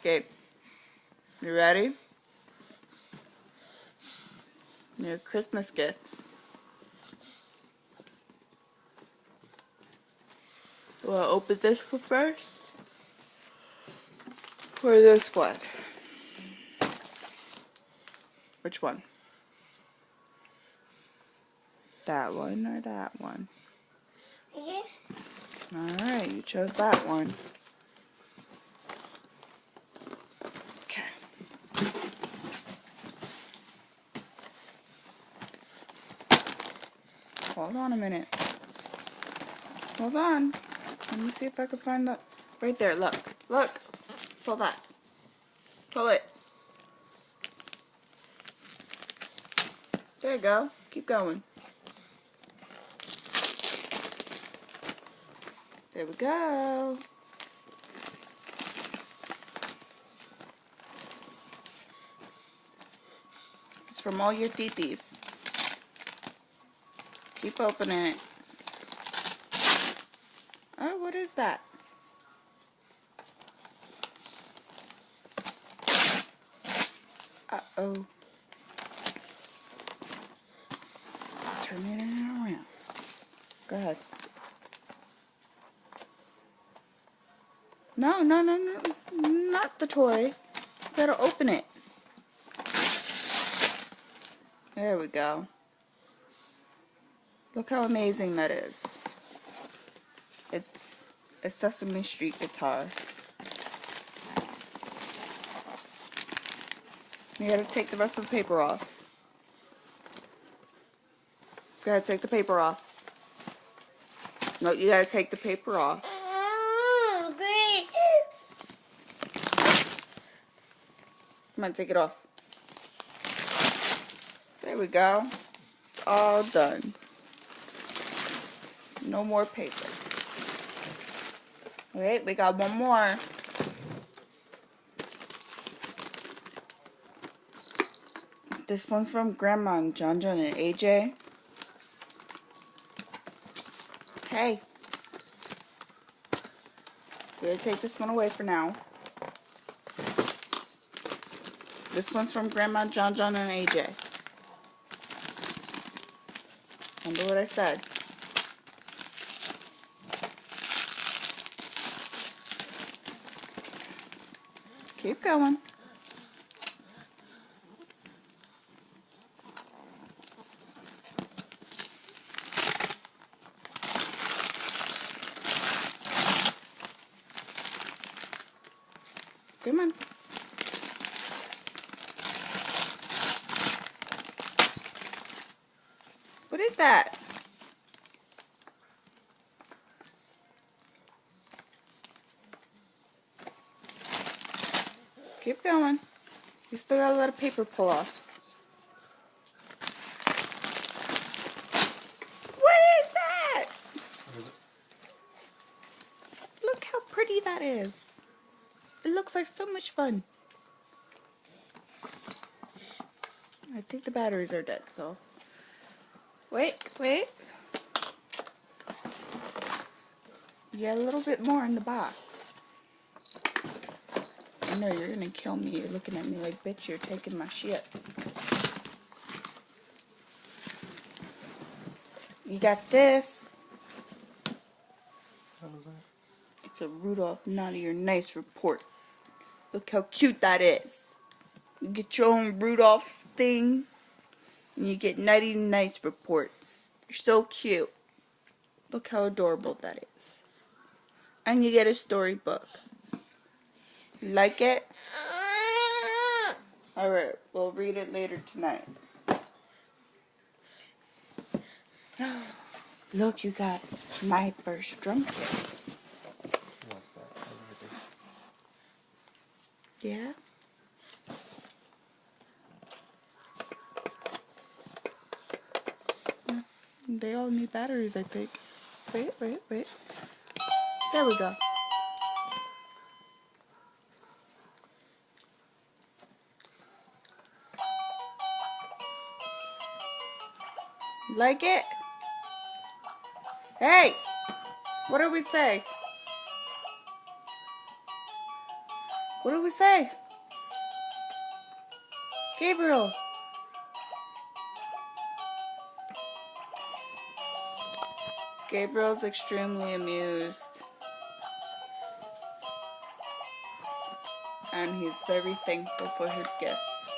Okay. You ready? Your Christmas gifts. You want to open this one first? Or this one? Which one? That one or that one? Yeah. Alright, you chose that one. Okay. Hold on a minute. Hold on. Let me see if I can find the... Right there, look. Look. Pull that. Pull it. There you go. Keep going. There we go. It's from all your titis. Keep opening it. Oh, what is that? Uh-oh. Turn it around. Go ahead. No, no, no, no. Not the toy. You gotta open it. There we go. Look how amazing that is. It's a Sesame Street guitar. You gotta take the rest of the paper off. You gotta take the paper off. No, you gotta take the paper off. Great. Come on, take it off. There we go. It's all done. No more paper. Wait, we got one more. This one's from Grandma and John and AJ. Hey. We're gonna take this one away for now. This one's from Grandma, John and AJ. Remember what I said. Keep going. Come on. What is that? Keep going. You still got a lot of paper pull off. What is that? Look how pretty that is. It looks like so much fun. I think the batteries are dead, so... Wait. You got a little bit more in the box. I know you're gonna kill me. You're looking at me like, bitch, you're taking my shit. You got this. What was that? It's a Rudolph Naughty or Nice report. Look how cute that is. You get your own Rudolph thing, and you get Naughty and Nice reports. You're so cute. Look how adorable that is. And you get a storybook. You like it? Alright, we'll read it later tonight. Look, you got my first drum kit. What's that? Yeah? They all need batteries, I think. Wait. There we go. Like it? Hey! What do we say? What do we say? Gabriel. Gabriel's extremely amused. And he's very thankful for his gifts.